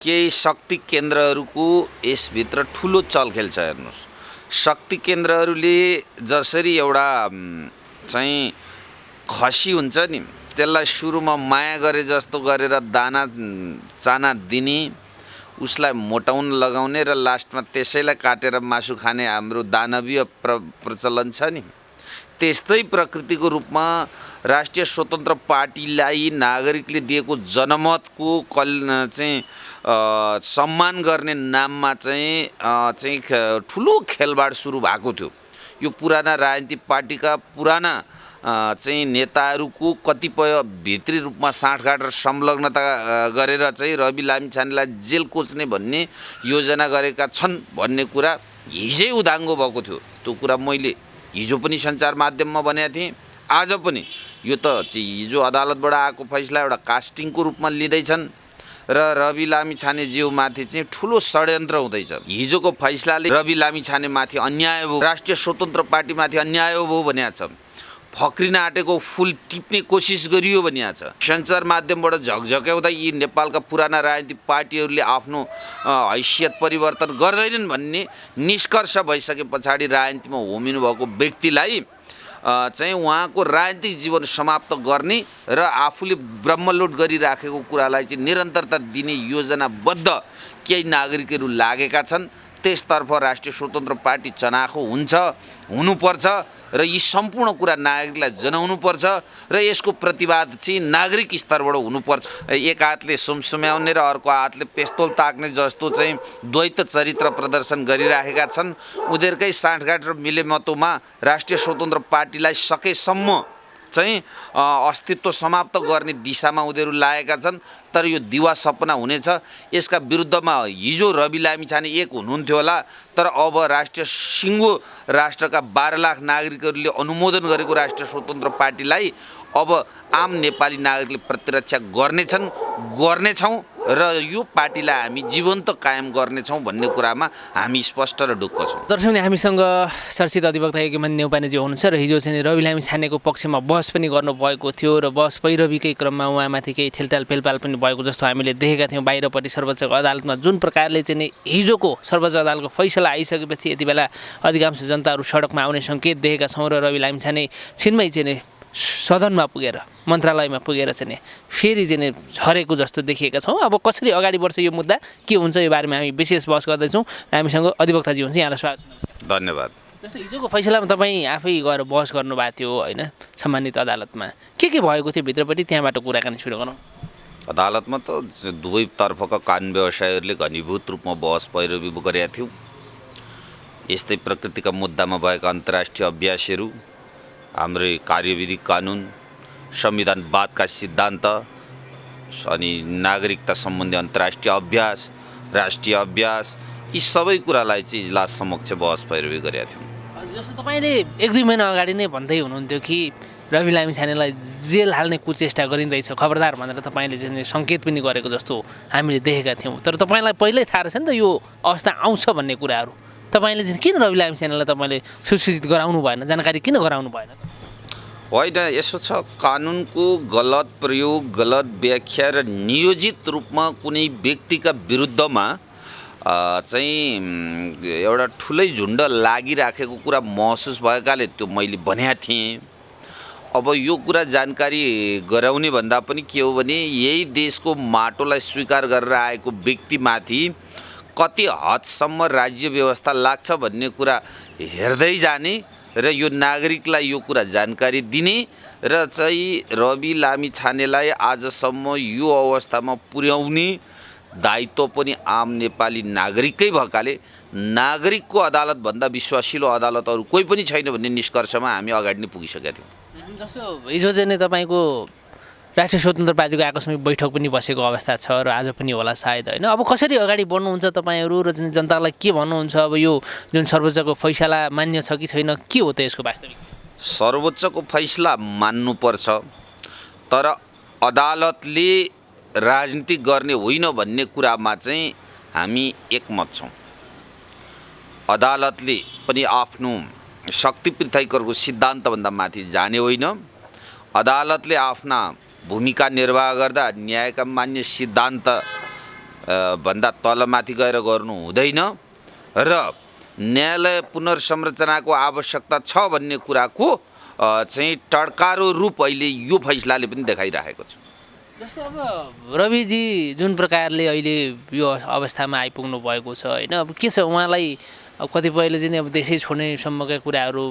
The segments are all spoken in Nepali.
केही शक्ति केन्द्रहरूको यसभित्र ठुलो चलखेल छ। हेर्नुहोस्, शक्ति केन्द्रहरूले जसरी एउटा चाहिँ खसी हुन्छ नि, त्यसलाई सुरुमा माया गरे जस्तो गरेर दाना चाना दिने, उसलाई मोटाउन लगाउने र लास्टमा त्यसैलाई काटेर मासु खाने हाम्रो दानवीय प्रचलन छ नि। त्यस्तै प्रकृतिको रूपमा राष्ट्रिय स्वतन्त्र पार्टीलाई नागरिकले दिएको जनमतको चाहिँ सम्मान गर्ने नाममा चाहिँ ठुलो खेलबाड सुरु भएको थियो। यो पुराना राजनीतिक पार्टीका पुराना चाहिँ नेताहरूको कतिपय भित्री रूपमा साँठगाँठ र संलग्नता गरेर चाहिँ रवि लामिछानेलाई जेल कोच्ने भन्ने योजना गरेका छन् भन्ने कुरा हिजै उदाङ्गो भएको थियो। त्यो कुरा मैले हिजो पनि सञ्चार माध्यममा भनेको थिएँ, आज पनि। यो त हिजो अदालतबाट आएको फैसला एउटा कास्टिङको रूपमा लिँदैछन् र रवि लामिछानेज्यूमाथि चाहिँ ठुलो षड्यन्त्र हुँदैछ। हिजोको फैसलाले रवि लामिछानेमाथि अन्याय भयो, राष्ट्रिय स्वतन्त्र पार्टीमाथि अन्याय भयो भनिएको छ। फक्रिन आँटेको फुल टिप्ने कोसिस गरियो भनिएको छ। सञ्चार माध्यमबाट झकझक्याउँदा यी नेपालका पुराना राजनीतिक पार्टीहरूले आफ्नो हैसियत परिवर्तन गर्दैनन् भन्ने निष्कर्ष भइसके पछाडि राजनीतिमा होमिनु भएको व्यक्तिलाई चाहिँ उहाँको राजनीतिक जीवन समाप्त गर्ने र आफूले ब्रह्मलोट गरिराखेको कुरालाई चाहिँ निरन्तरता दिने योजनाबद्ध केही नागरिकहरू लागेका छन्। त्यसतर्फ राष्ट्रिय स्वतन्त्र पार्टी चनाखो हुनुपर्छ र यी सम्पूर्ण कुरा नागरिकलाई जनाउनुपर्छ र यसको प्रतिवाद चाहिँ नागरिक स्तरबाट हुनुपर्छ। एक हातले सुमसुम्याउने र अर्को हातले पेस्तोल ताक्ने जस्तो चाहिँ द्वैत चरित्र प्रदर्शन गरिराखेका छन्। उनीहरूकै साँठगाँठ र मिलेमतोमा राष्ट्रिय स्वतन्त्र पार्टीलाई सकेसम्म चाहिँ अस्तित्व समाप्त गर्ने दिशामा उनीहरू लागेका छन्। तर यो दिवा सपना हुनेछ। यसका विरुद्धमा हिजो रवि लामिछाने एक हुनुहुन्थ्यो होला, तर अब राष्ट्रिय सिङ्गो राष्ट्रका 12 लाख नागरिकहरूले अनुमोदन गरेको राष्ट्रिय स्वतन्त्र पार्टीलाई अब आम नेपाली नागरिकले प्रतिरक्षा गर्नेछौँ र यो पार्टीलाई हामी जीवन्त कायम गर्नेछौँ भन्ने कुरामा हामी स्पष्ट र ढुक्क छौँ। दर्शक, हामीसँग चर्चित अधिवक्ता यज्ञमान नेउपानेजी हुनुहुन्छ र हिजो चाहिँ रवि लामिछानेको पक्षमा बहस पनि गर्नुभएको थियो र बहस पैरवीकै क्रममा उहाँमाथि केही ठेलताल पेलपाल पनि भएको जस्तो हामीले देखेका थियौँ। बाहिरपट्टि सर्वोच्च अदालतमा जुन प्रकारले चाहिँ हिजोको सर्वोच्च अदालतको फैसला आइसकेपछि यति बेला अधिकांश जनताहरू सडकमा आउने सङ्केत देखेका छौँ र रवि लामिछाने छिनमै चाहिँ सदनमा पुगेर मन्त्रालयमा पुगेर चाहिँ फेरि चाहिँ झरेको जस्तो देखिएका छौँ। अब कसरी अगाडि बढ्छ यो मुद्दा, के हुन्छ, यो बारेमा हामी विशेष बहस गर्दैछौँ। हामीसँग अधिवक्ताजी हुन्छ, यहाँलाई स्वागत छ। धन्यवाद। जस्तो हिजोको फैसलामा तपाईँ आफै गएर बहस गर्नुभएको थियो होइन, सम्मानित अदालतमा के भएको थियो भित्रपट्टि, त्यहाँबाट कुराकानी सुरु गरौँ। अदालतमा त दुवैतर्फका कानुन व्यवसायीहरूले घनीभूत रूपमा बहस पैरवी गरेका थियौँ। यस्तै प्रकृतिका मुद्दामा भएका अन्तर्राष्ट्रिय अभ्यासहरू, हाम्रै कार्यविधि कानुन, संविधानवादका सिद्धान्त अनि नागरिकता सम्बन्धी अन्तर्राष्ट्रिय अभ्यास, राष्ट्रिय अभ्यास, यी सबै कुरालाई चाहिँ इजलास समक्ष बहस पैरवी गरेका थियौँ। जस्तो तपाईँले 1-2 महिना अगाडि नै भन्दै हुनुहुन्थ्यो कि रवि लामिछानेलाई जेल हाल्ने कुचेष्टा गरिँदैछ, खबरदार भनेर तपाईँले चाहिँ सङ्केत पनि गरेको जस्तो हामीले देखेका थियौँ। तर तपाईँलाई पहिल्यै थाहा रहेछ नि त यो अवस्था आउँछ भन्ने कुराहरू। तपाईँले चाहिँ किन रवि लामिछानेलाई तपाईँले सूचित गराउनु भएन, जानकारी किन गराउनु भएन? होइन, यसो छ, कानुनको गलत प्रयोग, गलत व्याख्या र नियोजित रूपमा कुनै व्यक्तिका विरुद्धमा चाहिँ एउटा ठुलै झुन्ड लागिराखेको कुरा महसुस भएकाले त्यो मैले भनेको थिएँ। अब यो कुरा जानकारी गराउने भन्दा पनि के हो भने यही देशको माटोलाई स्वीकार गरेर आएको व्यक्तिमाथि कति हदसम्म राज्य व्यवस्था लाग्छ भन्ने कुरा हेर्दै जाने र यो नागरिकलाई यो कुरा जानकारी दिने र चाहिँ रवि लामिछानेलाई आजसम्म यो अवस्थामा पुर्याउने दायित्व पनि आम नेपाली नागरिककै भएकाले नागरिकको अदालतभन्दा विश्वासिलो अदालत अरू कोही पनि छैन भन्ने निष्कर्षमा हामी अगाडि नै पुगिसकेका थियौँ। जस्तो हिजो चाहिँ तपाईँको राष्ट्रिय स्वतन्त्र पार्टीको आकस्मिक बैठक पनि बसेको अवस्था छ र आज पनि होला सायद होइन। अब कसरी अगाडि बढ्नुहुन्छ तपाईँहरू र जनतालाई के भन्नुहुन्छ? अब यो जुन सर्वोच्चको फैसला मान्य छ कि छैन, के हो त यसको वास्तविक? सर्वोच्चको फैसला मान्नुपर्छ, तर अदालतले राजनीति गर्ने होइन भन्ने कुरामा चाहिँ हामी एकमत छौँ। अदालतले पनि आफ्नो शक्ति पृथकीकरणको सिद्धान्तभन्दा माथि जाने होइन। अदालतले आफ्ना भूमिका निर्वाह गर्दा न्यायका मान्य सिद्धान्त भन्दा तलमाथि गएर गर्नु हुँदैन र न्यायालय पुनर्संरचनाको आवश्यकता छ भन्ने कुराको चाहिँ टड्कारो रूप अहिले यो फैसलाले पनि देखाइरहेको छ। जस्तो अब रविजी जुन प्रकारले अहिले यो अवस्थामा आइपुग्नु भएको छ होइन, अब के छ उहाँलाई अब कतिपयले चाहिँ अब देशै छोड्नेसम्मका कुराहरू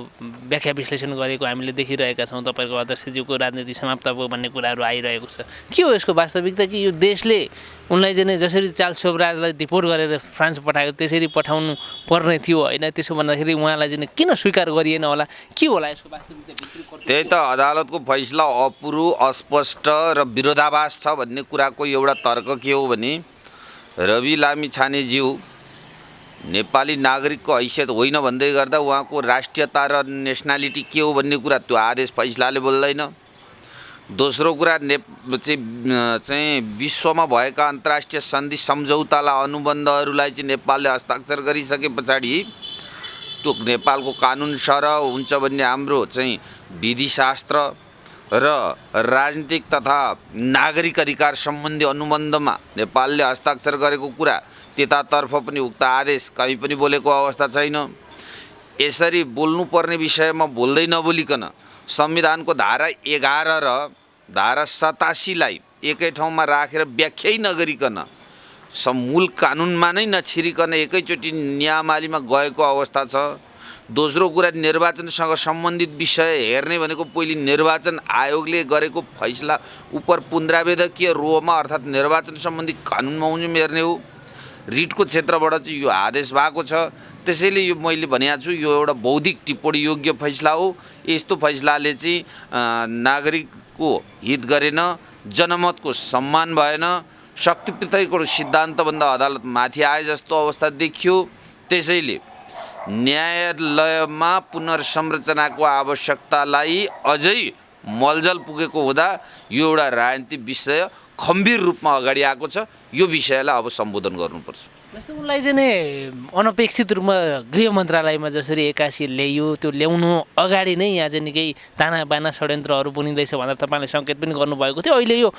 व्याख्या विश्लेषण गरेको हामीले देखिरहेका छौँ। तपाईँको अध्यक्षज्यूको राजनीति समाप्त भयो भन्ने कुराहरू आइरहेको छ। के हो यसको वास्तविकता कि यो देशले उनलाई चाहिँ जसरी चार्ल्स सोब्राजलाई डिपोर्ट गरेर फ्रान्स पठाएको त्यसरी पठाउनु पर्ने थियो होइन? त्यसो भन्दाखेरि उहाँलाई चाहिँ किन स्वीकार गरिएन होला? के होला यसको वास्तविकता? त्यही त अदालतको फैसला अपुरो, अस्पष्ट र विरोधाभास छ भन्ने कुराको एउटा तर्क के हो भने रवि लामिछानेज्यू नेपाली नागरिकको हैसियत होइन भन्दै गर्दा उहाँको राष्ट्रियता र नेसनालिटी के हो भन्ने कुरा त्यो आदेश फैसलाले बोल्दैन। दोस्रो कुरा चाहिँ विश्वमा भएका अन्तर्राष्ट्रिय सन्धि सम्झौतालाई अनुबन्धहरूलाई चाहिँ नेपालले हस्ताक्षर गरिसके पछाडि त्यो नेपालको कानुन सरह हुन्छ भन्ने हाम्रो चाहिँ विधिशास्त्र र राजनीतिक तथा नागरिक अधिकार सम्बन्धी अनुबन्धमा नेपालले हस्ताक्षर गरेको कुरा त्यतातर्फ पनि उक्त आदेश कहीँ पनि बोलेको अवस्था छैन। यसरी बोल्नुपर्ने विषयमा बोल्दै नबोलिकन संविधानको धारा 11 र धारा 87लाई एकै ठाउँमा राखेर व्याख्यै नगरिकन मूल कानुनमा नै नछिरिकन एकैचोटि नियमावलीमा गएको अवस्था छ। दोस्रो कुरा निर्वाचनसँग सम्बन्धित विषय हेर्ने भनेको पहिले निर्वाचन आयोगले गरेको फैसला उपर पुनरावेदकीय रोमा अर्थात् निर्वाचन सम्बन्धी कानुन बमोजिम हेर्ने हो। रिटको क्षेत्रबाट चाहिँ यो आदेश भएको छ। त्यसैले यो मैले भनेको छु यो एउटा बौद्धिक टिप्पणी योग्य फैसला हो। यस्तो फैसलाले चाहिँ नागरिकको हित गरेन, जनमतको सम्मान भएन, शक्ति पृथकको सिद्धान्तभन्दा अदालत माथि आए जस्तो अवस्था देखियो। त्यसैले न्यायालयमा पुनर्संरचनाको आवश्यकतालाई अझै मलजल पुगेको हुँदा यो एउटा राजनीतिक विषय गम्भीर रूपमा अगाडि आएको छ। यो विषयलाई अब सम्बोधन गर्नुपर्छ। जस्तो उनलाई चाहिँ अनपेक्षित रूपमा गृह मन्त्रालयमा जसरी एक्कासी ल्याइयो, त्यो ल्याउनु अगाडि नै यहाँ चाहिँ निकै तानाबाना षड्यन्त्रहरू बुनिँदैछ भनेर तपाईँले सङ्केत पनि गर्नुभएको थियो। अहिले यो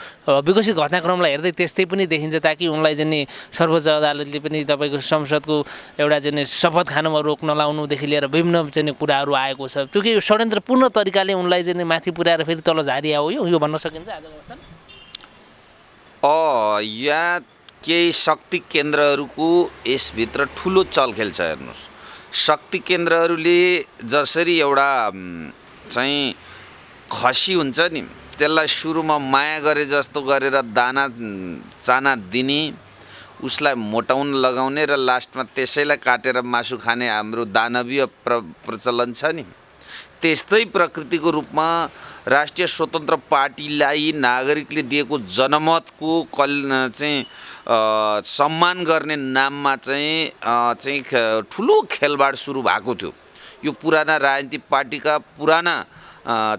विकसित घटनाक्रमलाई हेर्दै त्यस्तै पनि देखिन्छ, ताकि उनलाई चाहिँ सर्वोच्च अदालतले पनि तपाईँको संसदको एउटा चाहिँ शपथ खानुमा रोक नलाउनुदेखि लिएर विभिन्न चाहिँ कुराहरू आएको छ। त्यो कि षड्यन्त्रपूर्ण तरिकाले उनलाई चाहिँ माथि पुर्याएर फेरि तल झारिया हो यो भन्न सकिन्छ आजको अवस्थामा? यहाँ केही शक्ति केन्द्रहरूको यसभित्र ठुलो चलखेल छ। हेर्नुहोस्, शक्ति केन्द्रहरूले जसरी एउटा चाहिँ खसी हुन्छ नि त्यसलाई सुरुमा माया गरे जस्तो गरेर दाना चाना दिने, उसलाई मोटाउन लगाउने र लास्टमा त्यसैलाई काटेर मासु खाने हाम्रो दानवीय प्रचलन छ नि, त्यस्तै प्रकृतिको रूपमा राष्ट्रिय स्वतन्त्र पार्टीलाई नागरिकले दिएको जनमतको चाहिँ सम्मान गर्ने नाममा चाहिँ ठुलो खेलबाड सुरु भएको थियो। यो पुराना राजनीतिक पार्टीका पुराना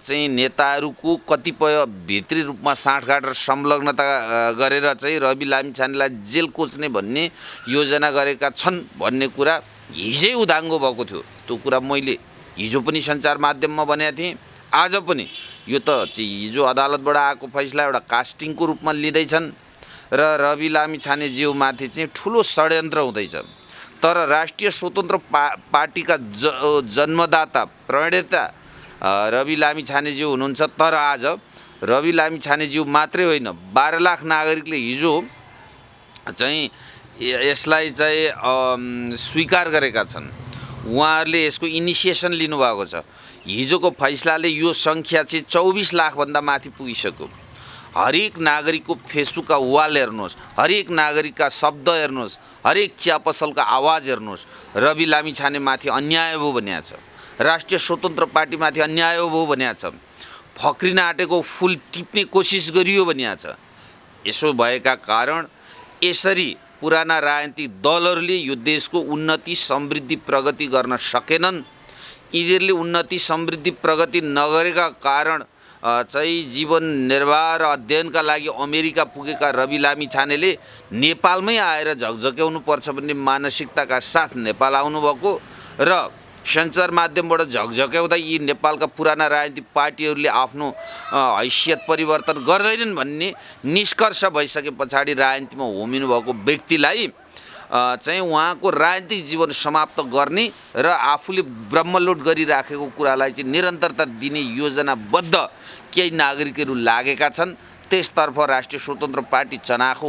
चाहिँ नेताहरूको कतिपय भित्री रूपमा साँठगाँठ र संलग्नता गरेर चाहिँ रवि लामिछानेलाई जेल कोच्ने भन्ने योजना गरेका छन् भन्ने कुरा हिजै उदाङ्गो भएको थियो। त्यो कुरा मैले हिजो पनि सञ्चार माध्यममा भनेको थिएँ। आज पनि यो त हिजो अदालतबाट आएको फैसला एउटा कास्टिङको रूपमा लिँदैछन् र रवि लामिछानेज्यूमाथि चाहिँ ठुलो षड्यन्त्र हुँदैछ। तर राष्ट्रिय स्वतन्त्र पार्टीका जन्मदाता प्रणेता रवि लामिछानेज्यू हुनुहुन्छ। तर आज रवि लामिछानेज्यू मात्रै होइन, 12 लाख नागरिकले हिजो चाहिँ यसलाई चाहिँ स्वीकार गरेका छन्। उहाँहरूले यसको इनिसिएसन लिनुभएको छ। हिजोको फैसलाले यो सङ्ख्या चाहिँ 24 लाखभन्दा माथि पुगिसक्यो। हरेक नागरिकको फेसबुकका वाल हेर्नुहोस्, हरेक नागरिकका शब्द हेर्नुहोस्, हरेक चिया पसलका आवाज हेर्नुहोस्, रवि लामिछानेमाथि अन्याय भयो भनिएको छ, राष्ट्रिय स्वतन्त्र पार्टीमाथि अन्याय भयो भनिएको छ, फक्रिन आँटेको फुल टिप्ने कोसिस गरियो भनिएको छ। यसो भएका कारण यसरी पुराना राजनीतिक दलहरूले यो देशको उन्नति समृद्धि प्रगति गर्न सकेनन्। यिनीहरूले उन्नति समृद्धि प्रगति नगरेका कारण चाहिँ जीवन निर्वाह र अध्ययनका लागि अमेरिका पुगेका रवि लामिछानेले नेपालमै आएर झकझक्याउनु पर्छ भन्ने मानसिकताका साथ नेपाल आउनुभएको र सञ्चार माध्यमबाट झकझक्याउँदा यी नेपालका पुराना राजनीतिक पार्टीहरूले आफ्नो हैसियत परिवर्तन गर्दैनन् भन्ने निष्कर्ष भइसके पछाडि राजनीतिमा होमिनु भएको व्यक्तिलाई चाहिँ उहाँको राजनीतिक जीवन समाप्त गर्ने र आफूले ब्रह्मलोट गरिराखेको कुरालाई चाहिँ निरन्तरता दिने योजनाबद्ध केही नागरिकहरू लागेका छन्। त्यसतर्फ राष्ट्रिय स्वतन्त्र पार्टी चनाखो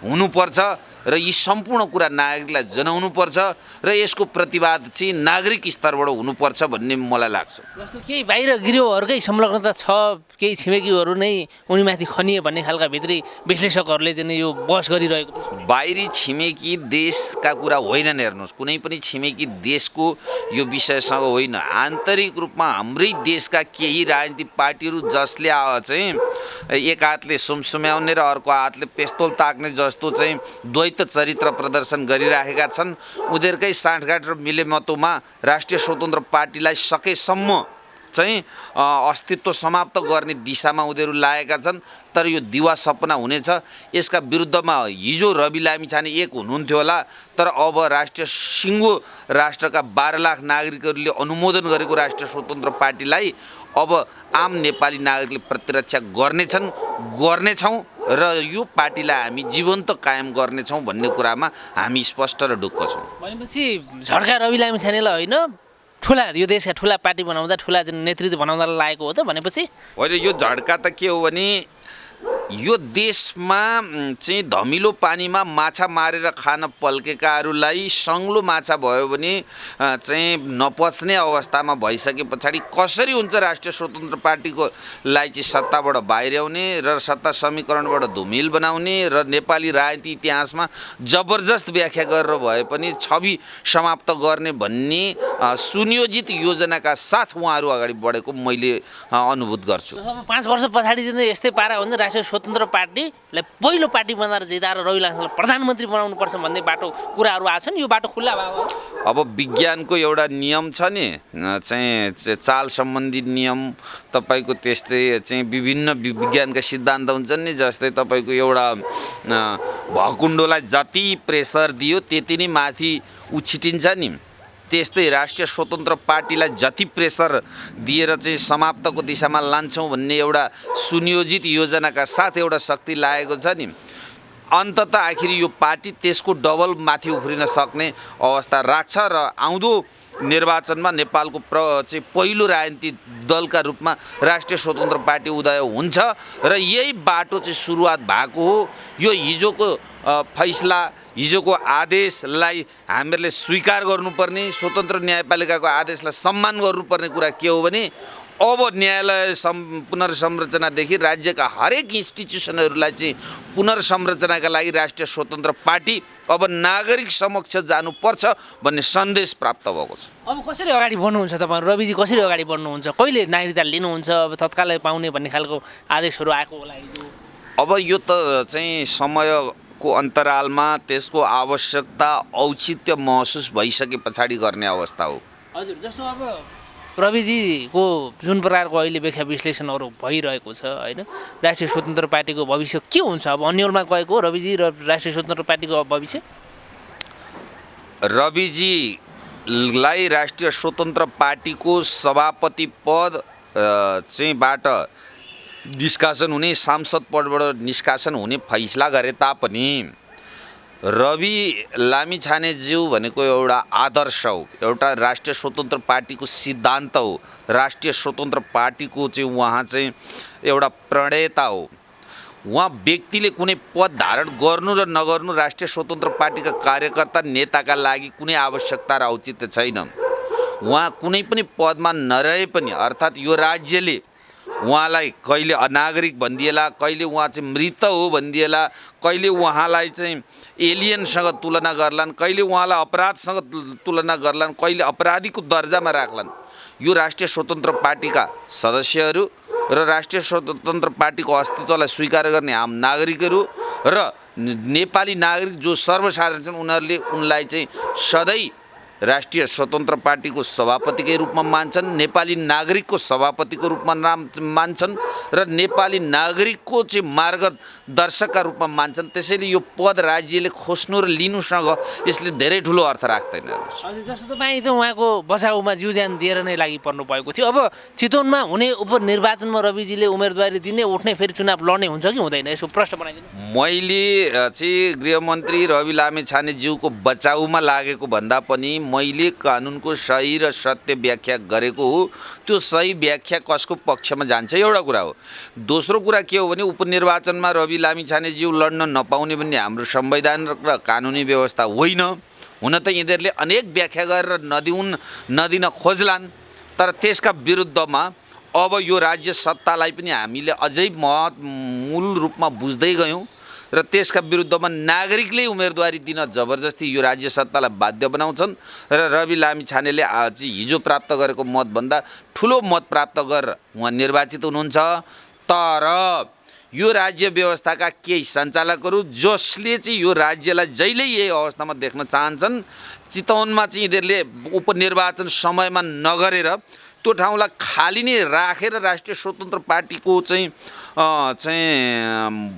हुनुपर्छ र यी सम्पूर्ण कुरा नागरिकलाई जनाउनुपर्छ र यसको प्रतिवाद चाहिँ नागरिक स्तरबाट हुनुपर्छ भन्ने मलाई लाग्छ। जस्तो केही बाहिर गिरोहरुकै संलग्नता छ, केही छिमेकीहरू नै उनीमाथि खनिए भन्ने खालका भित्री विश्लेषकहरूले चाहिँ यो बहस गरिरहेको पनि बाहिरी छिमेकी देशका कुरा होइनन्। हेर्नुहोस्, कुनै पनि छिमेकी देशको यो विषयसँग होइन, आन्तरिक रूपमा हाम्रै देशका केही राजनीतिक पार्टीहरू जसले चाहिँ एक हातले सुमसुम्याउने र अर्को हातले पेस्तोल ताक्ने जस्तो चाहिँ द्वैत चरित्र प्रदर्शन गरिराखेका छन्। उनीहरूकै साँठगाँठ र मिलेमतोमा राष्ट्रिय स्वतन्त्र पार्टीलाई सकेसम्म चाहिँ अस्तित्व समाप्त गर्ने दिशामा उनीहरू लागेका छन्। तर यो दिवा सपना हुनेछ। यसका विरुद्धमा हिजो रवि लामिछाने एक हुनुहुन्थ्यो होला, तर अब राष्ट्रिय सिङ्गो राष्ट्रका 12 लाख नागरिकहरूले अनुमोदन गरेको राष्ट्रिय स्वतन्त्र पार्टीलाई अब आम नेपाली नागरिकले प्रतिरक्षा गर्नेछौँ र यो पार्टीलाई हामी जीवन्त कायम गर्नेछौँ भन्ने कुरामा हामी स्पष्ट र ढुक्क छौँ। भनेपछि झड्का रवि लामिछानेलाई होइन, ठुला यो देशका ठुला पार्टी बनाउँदा, ठुला नेतृत्व बनाउँदा लागेको हो त भनेपछि? होइन, यो झड्का त के हो भने यो देशमा चाहिँ धमिलो पानीमा माछा मारेर खान पल्केकाहरूलाई सङ्लो माछा भयो भने चाहिँ नपच्ने अवस्थामा भइसके पछाडि कसरी हुन्छ राष्ट्रिय स्वतन्त्र पार्टीको लाई चाहिँ सत्ताबाट बाहिर्याउने र सत्ता समीकरणबाट धुमिल बनाउने र नेपाली राजनीति इतिहासमा जबरजस्त व्याख्या गरेर भए पनि छवि समाप्त गर्ने भन्ने सुनियोजित योजनाका साथ उहाँहरू अगाडि बढेको मैले अनुभूत गर्छु। 5 वर्ष पछाडि चाहिँ यस्तै पारा हो भने राष्ट्रिय स्वतन्त्र पार्टीलाई पहिलो पार्टी बनाएर जिताएर रवि लामिछानेलाई प्रधानमन्त्री बनाउनुपर्छ भन्ने बाटो कुराहरू आछन्। यो बाटो खुल्ला भयो। अब विज्ञानको एउटा नियम छ नि, चाहिँ चाल सम्बन्धी नियम तपाईको त्यस्तै चाहिँ विभिन्न विज्ञानका सिद्धान्त हुन्छन् नि। जस्तै तपाईको एउटा भकुण्डोलाई जति प्रेसर दियो त्यति नै माथि उछिटिन्छ नि, त्यस्तै राष्ट्रिय स्वतन्त्र पार्टीलाई जति प्रेसर दिएर चाहिँ समाप्तको दिशामा लान्छौँ भन्ने एउटा सुनियोजित योजनाका साथ एउटा शक्ति लागेको छ नि, अन्ततः आखिर यो पार्टी त्यसको डबल माथि उफ्रिन सक्ने अवस्था राख्छ र आउँदो निर्वाचनमा नेपालको चाहिँ पहिलो राजनीतिक दलका रूपमा राष्ट्रिय स्वतन्त्र पार्टी उदय हुन्छ र यही बाटो चाहिँ सुरुवात भएको हो। यो हिजोको फैसला, हिजोको आदेशलाई हामीहरूले स्वीकार गर्नुपर्ने, स्वतन्त्र न्यायपालिकाको आदेशलाई सम्मान गर्नुपर्ने कुरा के हो भने अब न्यायालय पुनर्संरचनादेखि राज्यका हरेक इन्स्टिट्युसनहरूलाई चाहिँ पुनर्संरचनाका लागि राष्ट्रिय स्वतन्त्र पार्टी अब नागरिक समक्ष जानुपर्छ भन्ने सन्देश प्राप्त भएको छ। अब कसरी अगाडि बढ्नुहुन्छ तपाईँ? रविजी कसरी अगाडि बढ्नुहुन्छ? कहिले नागरिकता लिनुहुन्छ? अब तत्कालै पाउने भन्ने खालको आदेशहरू आएको होला हिजो। अब यो त चाहिँ समयको अन्तरालमा त्यसको आवश्यकता औचित्य महसुस भइसके पछाडि गर्ने अवस्था हो। हजुर, जस्तो अब रविजीको जुन प्रकारको अहिले व्याख्या विश्लेषणहरू भइरहेको छ होइन, राष्ट्रिय स्वतन्त्र पार्टीको भविष्य के हुन्छ? अब अन्यलमा गएको रविजी र राष्ट्रिय स्वतन्त्र पार्टीको भविष्य? रविजीलाई राष्ट्रिय स्वतन्त्र पार्टीको सभापति पद चाहिँ बाट निष्कासन हुने, सांसद पदबाट निष्कासन हुने फैसला गरे तापनि रवि लामिछानेज्यू भनेको एउटा आदर्श हो, एउटा राष्ट्रिय स्वतन्त्र पार्टीको सिद्धान्त हो, राष्ट्रिय स्वतन्त्र पार्टीको चाहिँ उहाँ चाहिँ एउटा प्रणेता हो। उहाँ व्यक्तिले कुनै पद धारण गर्नु र नगर्नु राष्ट्रिय स्वतन्त्र पार्टीका कार्यकर्ता नेताका लागि कुनै आवश्यकता र औचित्य छैन। उहाँ कुनै पनि पदमा नरहे पनि, अर्थात् यो राज्यले उहाँलाई कहिले अनागरिक भनिदिएला, कहिले उहाँ चाहिँ मृत हो भनिदिएला, कहिले उहाँलाई चाहिँ एलियनसँग तुलना गर्लान्, कहिले उहाँलाई अपराधसँग तुलना गर्लान्, कहिले अपराधीको दर्जामा राख्लान्। यो राष्ट्रिय स्वतन्त्र पार्टीका सदस्यहरू र राष्ट्रिय स्वतन्त्र पार्टीको अस्तित्वलाई स्वीकार गर्ने आम नागरिकहरू र नेपाली नागरिक जो सर्वसाधारण छन् उनीहरूले उनलाई चाहिँ सधैँ राष्ट्रिय स्वतन्त्र पार्टीको सभापतिकै रूपमा मान्छन्, नेपाली नागरिकको सभापतिको रूपमा मान्छन् र नेपाली नागरिकको चाहिँ मार्गदर्शकका रूपमा मान्छन्। त्यसैले यो पद राज्यले खोज्नु र लिनुसँग यसले धेरै ठुलो अर्थ राख्दैन। हजुर, जस्तो तपाईँ त उहाँको बचाउमा जिउज्यान दिएर नै लागि पर्नु भएको थियो। अब चितवनमा हुने उपनिर्वाचनमा रविजीले उम्मेदवारी दिने, उठ्ने, फेरि चुनाव लड्ने हुन्छ कि हुँदैन, यसको प्रश्न बनाइदिनु। मैले चाहिँ गृहमन्त्री रवि लामिछानेज्यूको बचाउमा लागेको भन्दा पनि मैले कानुनको सही र सत्य व्याख्या गरेको हो। त्यो सही व्याख्या कसको पक्षमा जान्छ एउटा कुरा हो। दोस्रो कुरा के हो भने उपनिर्वाचनमा रवि लामिछानेज्यू लड्न नपाउने भन्ने हाम्रो संविधान र कानुनी व्यवस्था होइन। हुन त यिनीहरूले अनेक व्याख्या गरेर नदिन खोज्लान्, तर त्यसका विरुद्धमा अब यो राज्य सत्तालाई पनि हामीले अझै मूल रूपमा बुझ्दै गयौँ र त्यसका विरुद्धमा नागरिकले उम्मेदवारी दिन जबरजस्ती यो राज्य सत्तालाई बाध्य बनाउँछन् र रवि लामिछानेले आज हिजो प्राप्त गरेको मतभन्दा ठुलो मत प्राप्त गरेर उहाँ निर्वाचित हुनुहुन्छ। तर यो राज्य व्यवस्थाका केही सञ्चालकहरू जसले चाहिँ यो राज्यलाई जहिले यही अवस्थामा देख्न चाहन्छन्, चितवनमा चाहिँ यिनीहरूले उपनिर्वाचन समयमा नगरेर त्यो ठाउँलाई खाली नै राखेर राष्ट्रिय स्वतन्त्र पार्टीको चाहिँ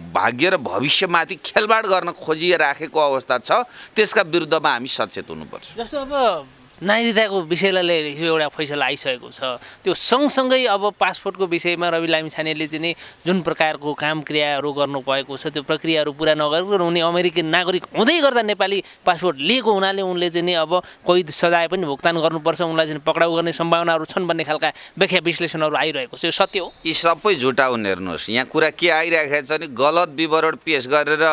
भाग्य र भविष्यमाथि खेलबाड गर्न खोजिराखेको अवस्था छ। त्यसका विरुद्धमा हामी सचेत हुनुपर्छ। जस्तो अब नागरिकताको विषयलाई लिएर हिजो एउटा फैसला आइसकेको छ, त्यो सँगसँगै अब पासपोर्टको विषयमा रवि लामिछानेले चाहिँ नि जुन प्रकारको काम क्रियाहरू गर्नुभएको छ त्यो प्रक्रियाहरू पुरा नगरेर उनी अमेरिकी नागरिक हुँदै गर्दा नेपाली पासपोर्ट लिएको हुनाले उनले चाहिँ नि अब कैद सजाय पनि भुक्तान गर्नुपर्छ, उनलाई चाहिँ पक्राउ गर्ने सम्भावनाहरू छन् भन्ने खालका व्याख्या विश्लेषणहरू आइरहेको छ। यो सत्य हो? यी सबै झुटा हुन्। हेर्नुहोस्, यहाँ कुरा के आइरहेको छ भने गलत विवरण पेश गरेर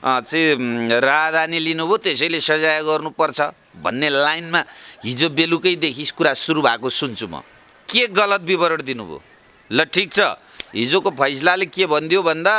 चाहिँ राजधानी लिनुभयो त्यसैले सजाय गर्नुपर्छ भन्ने लाइनमा हिजो बेलुकैदेखि कुरा सुरु भएको सुन्छु म। के गलत विवरण दिनुभयो? ल ठिक छ, हिजोको फैसलाले के भनिदियो भन्दा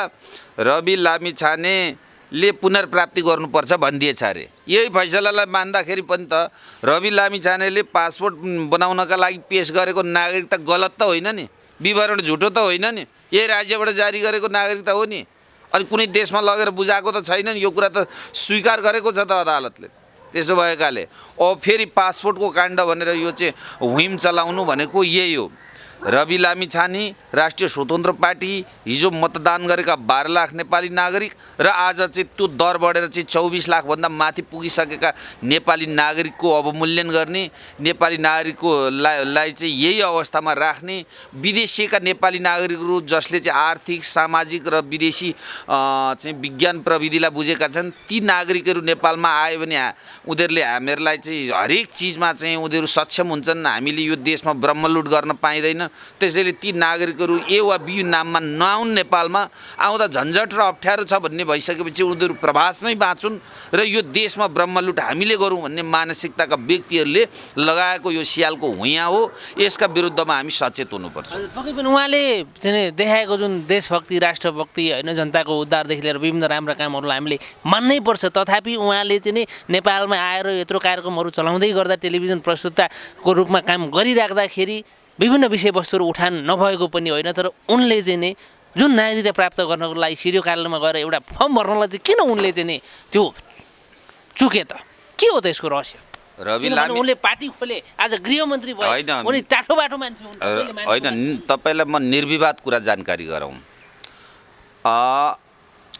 रवि लामिछानेले पुनर्प्राप्ति गर्नुपर्छ भनिदिएछ अरे। यही फैसलालाई मान्दाखेरि पनि त रवि लामिछानेले पासपोर्ट बनाउनका लागि पेश गरेको नागरिकता गलत त होइन नि, विवरण झुटो त होइन नि, यही राज्यबाट जारी गरेको नागरिकता हो नि। अनि कुनै देशमा लगेर बुझाएको त छैन नि, यो कुरा त स्वीकार गरेको छ त अदालतले। त्यसो भएकाले अब फेरि पासपोर्टको काण्ड भनेर यो चाहिँ हुइम चलाउनु भनेको यही हो। रवि लामिछाने राष्ट्रिय स्वतन्त्र पार्टी हिजो मतदान गरेका 12 लाख नेपाली नागरिक र आज चाहिँ त्यो दर बढेर चाहिँ 24 लाखभन्दा माथि पुगिसकेका नेपाली नागरिकको अवमूल्यन गर्ने, नेपाली नागरिकको लाई चाहिँ यही अवस्थामा राख्ने, विदेशीका नेपाली नागरिकहरू जसले चाहिँ आर्थिक, सामाजिक र विदेशी चाहिँ विज्ञान प्रविधिलाई बुझेका छन्, ती नागरिकहरू नेपालमा आयो भने उनीहरूले हामीहरूलाई चाहिँ हरेक चिजमा चाहिँ उनीहरू सक्षम हुन्छन्। हामीले यो देशमा ब्रह्मलुट गर्न पाइँदैन। त्यसैले ती नागरिकहरू ए वा बी नाममा नआउन्, नेपालमा आउँदा झन्झट र अप्ठ्यारो छ भन्ने भइसकेपछि उनीहरू प्रवासमै बाँचुन् र यो देशमा ब्रह्मलुट हामीले गरौँ भन्ने मानसिकताका व्यक्तिहरूले लगाएको यो सियालको हुइयाँ हो। यसका विरुद्धमा हामी सचेत हुनुपर्छ। पक्कै पनि उहाँले चाहिँ देखाएको जुन देशभक्ति, राष्ट्रभक्ति होइन, जनताको उद्धारदेखि लिएर विभिन्न राम्रा कामहरूलाई हामीले मान्नै पर्छ। तथापि उहाँले चाहिँ नेपालमा आएर यत्रो कार्यक्रमहरू चलाउँदै गर्दा, टेलिभिजन प्रस्तुतको रूपमा काम गरिराख्दाखेरि विभिन्न विषयवस्तुहरू उठान नभएको पनि होइन, तर उनले चाहिँ नि जुन नागरिकता प्राप्त गर्नको लागि सिडिओ कार्यालयमा गएर एउटा फर्म भर्नलाई चाहिँ किन उनले चाहिँ नि त्यो चुके त? के हो त यसको रहस्य? उनले पार्टी खोले, आज गृहमन्त्री भयो, उनी टाठो बाटो मान्छे हुन्। होइन, तपाईँलाई म निर्विवाद कुरा जानकारी गराउँ।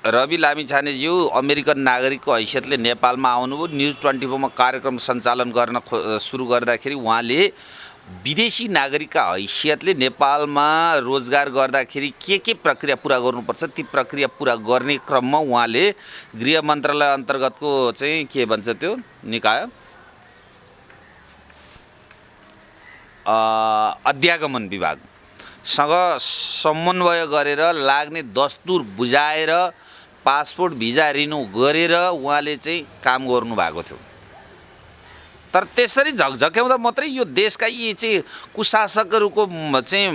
रवि लामिछानेज्यू अमेरिकन नागरिकको हैसियतले नेपालमा आउनुभयो। न्युज 24 मा कार्यक्रम सञ्चालन गर्न सुरु गर्दाखेरि उहाँले विदेशी नागरिकका हैसियतले नेपालमा रोजगार गर्दाखेरि के प्रक्रिया पुरा गर्नुपर्छ ती प्रक्रिया पुरा गर्ने क्रममा उहाँले गृह मन्त्रालय अन्तर्गतको चाहिँ के भन्छ त्यो निकाय अध्यागमन विभागसँग समन्वय गरेर लाग्ने दस्तुर बुझाएर पासपोर्ट भिजा रिन्यू गरेर उहाँले चाहिँ काम गर्नु भएको थियो। तर त्यसरी झकझक्याउँदा मात्रै यो देशका यी चाहिँ कुशासकहरूको चाहिँ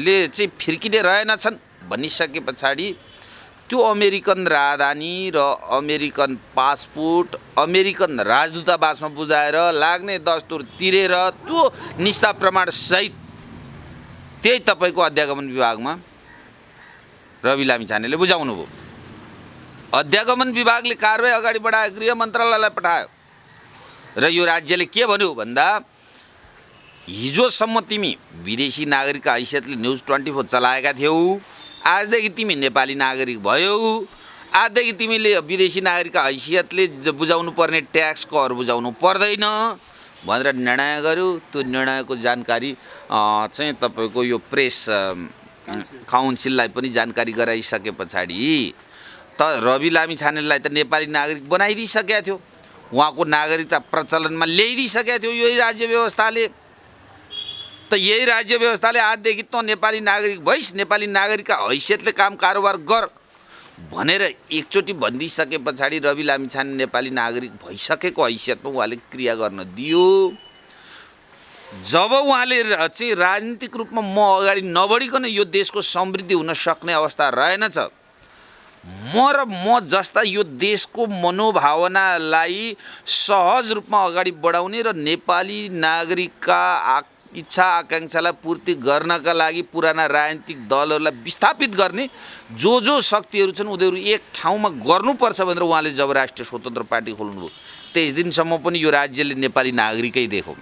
ले चाहिँ फिर्किने रहेनछन् भनिसके पछाडि त्यो अमेरिकन राजधानी र अमेरिकन पासपोर्ट अमेरिकन राजदूतावासमा बुझाएर लाग्ने दस्तुर तिरेर त्यो निष्ठा प्रमाण सहित त्यही तपाईको अध्यागमन विभागमा रवि लामिछानेले बुझाउनु भयो। अध्यागमन विभागले कारबाही अगाडि बढायो, गृह मन्त्रालयलाई पठायो र यो राज्यले के भन्यो भन्दा हिजोसम्म तिमी विदेशी नागरिकका हैसियतले न्युज 24 चलाएका थियौ, आजदेखि तिमी नेपाली नागरिक भयौ, आजदेखि तिमीले विदेशी नागरिकका हैसियतले बुझाउनु पर्ने ट्याक्स कर बुझाउनु पर्दैन भनेर निर्णय गर्यो। त्यो निर्णयको जानकारी चाहिँ तपाईँको यो प्रेस काउन्सिललाई पनि जानकारी गराइसके पछाडि त रवि लामिछानेलाई त नेपाली नागरिक बनाइदिइसकेको थियो, उहाँको नागरिकता प्रचलनमा ल्याइदिइसकेको थियो यही राज्य व्यवस्थाले। त यही राज्य व्यवस्थाले आजदेखि त नेपाली नागरिक भइस्, नेपाली नागरिकका हैसियतले काम कारोबार गर भनेर एकचोटि भनिदिइसके पछाडि रवि लामिछाने नेपाली नागरिक भइसकेको हैसियतमा उहाँले क्रिया गर्न दियो। जब उहाँले चाहिँ राजनीतिक रूपमा म अगाडि नबढिकन यो देशको समृद्धि हुन सक्ने अवस्था रहेनछ, म जस्ता यो देशको मनोभावनालाई सहज रूपमा अगाडि बढाउने र नेपाली नागरिकका इच्छा आकाङ्क्षालाई पूर्ति गर्नका लागि पुराना राजनीतिक दलहरूलाई विस्थापित गर्ने जो शक्तिहरू छन् उनीहरू एक ठाउँमा गर्नुपर्छ भनेर उहाँले जब राष्ट्रिय स्वतन्त्र पार्टी खोल्नुभयो 23 दिनसम्म पनि यो राज्यले नेपाली नागरिकै देखो।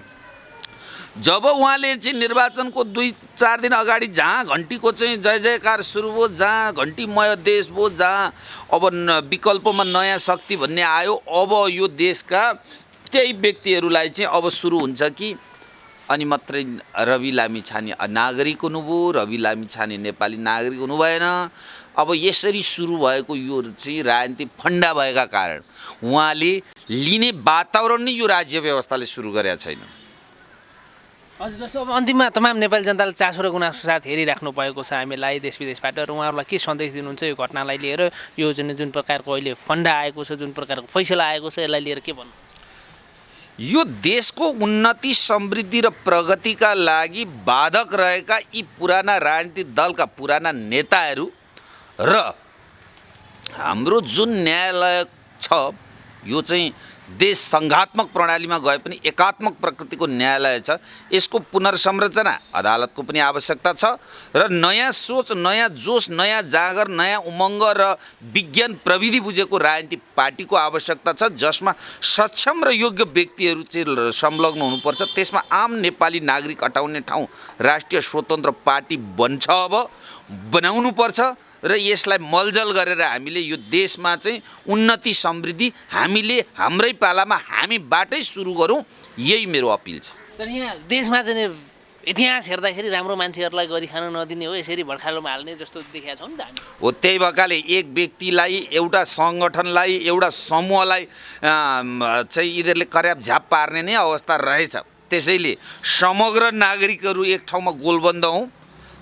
जब उहाँले चाहिँ निर्वाचनको 2-4 दिन अगाडि जहाँ घन्टीको चाहिँ जय जयकार सुरु भयो, जहाँ घन्टीमय देश भयो, जहाँ अब विकल्पमा नयाँ शक्ति भन्ने आयो, अब यो देशका त्यही व्यक्तिहरूलाई चाहिँ अब सुरु हुन्छ कि अनि मात्रै रवि लामिछाने नागरिक हुनुभयो, रवि लामिछाने नेपाली नागरिक हुनु भएन। अब यसरी सुरु भएको यो चाहिँ राजनीतिक फन्डा भएका कारण उहाँले लिने वातावरण नै यो राज्य व्यवस्थाले सुरु गरेका छैन। हजुर, जस्तो अब अन्तिममा तमाम नेपाली जनताले चासो र गुनासो साथ हेरिराख्नु भएको छ हामीलाई देश विदेशबाट, र उहाँहरूलाई के सन्देश दिनुहुन्छ यो घटनालाई लिएर? यो जुन प्रकारको अहिले फन्डा आएको छ, जुन प्रकारको फैसला आएको छ, यसलाई लिएर के भन्नुहुन्छ? यो देशको उन्नति समृद्धि र प्रगतिका लागि बाधक रहेका यी पुराना राजनीतिक दलका पुराना नेताहरू र हाम्रो जुन न्यायालय छ, यो चाहिँ देश सङ्घात्मक प्रणालीमा गए पनि एकात्मक प्रकृतिको न्यायालय छ, यसको पुनर्संरचना अदालतको पनि आवश्यकता छ र नयाँ सोच, नयाँ जोस, नयाँ जागर, नयाँ उमङ्ग र विज्ञान प्रविधि बुझेको राजनीतिक पार्टीको आवश्यकता छ, जसमा सक्षम र योग्य व्यक्तिहरू चाहिँ संलग्न हुनुपर्छ। त्यसमा आम नेपाली नागरिक अटाउने ठाउँ राष्ट्रिय स्वतन्त्र पार्टी बन्छ, अब बनाउनुपर्छ र यसलाई मलजल गरेर हामीले यो देशमा चाहिँ उन्नति समृद्धि हामीले हाम्रै पालामा हामीबाटै सुरु गरौँ, यही मेरो अपिल छ। तर यहाँ देशमा चाहिँ इतिहास हेर्दाखेरि राम्रो मान्छेहरूलाई गरी खान नदिने हो, यसरी भड्खालोमा हाल्ने जस्तो देखेका छौँ नि त हामी। हो, त्यही भएकाले एक व्यक्तिलाई, एउटा सङ्गठनलाई, एउटा समूहलाई चाहिँ यिनीहरूले कर्याप झ्याप पार्ने नै अवस्था रहेछ। त्यसैले समग्र नागरिकहरू एक ठाउँमा गोलबन्द हौँ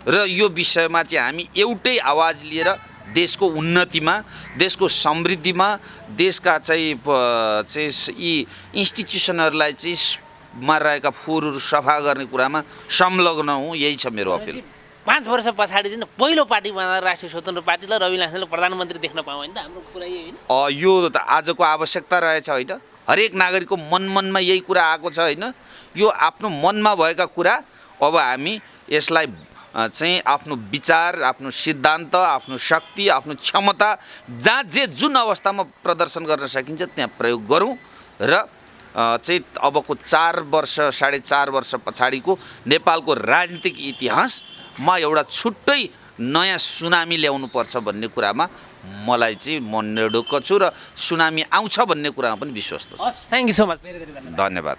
र यो विषयमा चाहिँ हामी एउटै आवाज लिएर देशको उन्नतिमा, देशको समृद्धिमा, देशका चाहिँ यी इन्स्टिट्युसनहरूलाई चाहिँ मा रहेका फोहोरहरू सफा गर्ने कुरामा संलग्न हौँ, यही छ मेरो अपिल। 5 वर्ष पछाडि चाहिँ पहिलो पार्टी बनाएर राष्ट्रिय स्वतन्त्र पार्टीलाई रवि लामिछानेले प्रधानमन्त्री देख्न पाऊँ होइन त? हाम्रो कुरा यही होइन? यो त आजको आवश्यकता रहेछ होइन? हरेक नागरिकको मनमा यही कुरा आएको छ होइन? यो आफ्नो मनमा भएका कुरा अब हामी यसलाई चाहिँ आफ्नो विचार, आफ्नो सिद्धान्त, आफ्नो शक्ति, आफ्नो क्षमता जहाँ जुन अवस्थामा प्रदर्शन गर्न सकिन्छ त्यहाँ प्रयोग गरौँ र चाहिँ अबको 4 वर्ष 4.5 वर्ष पछाडिको नेपालको राजनीतिक इतिहासमा एउटा छुट्टै नयाँ सुनामी ल्याउनुपर्छ भन्ने कुरामा मलाई चाहिँ म निर्ढुक्क छु र सुनामी आउँछ भन्ने कुरामा पनि विश्वस्त छु। Thank you so much. धन्यवाद।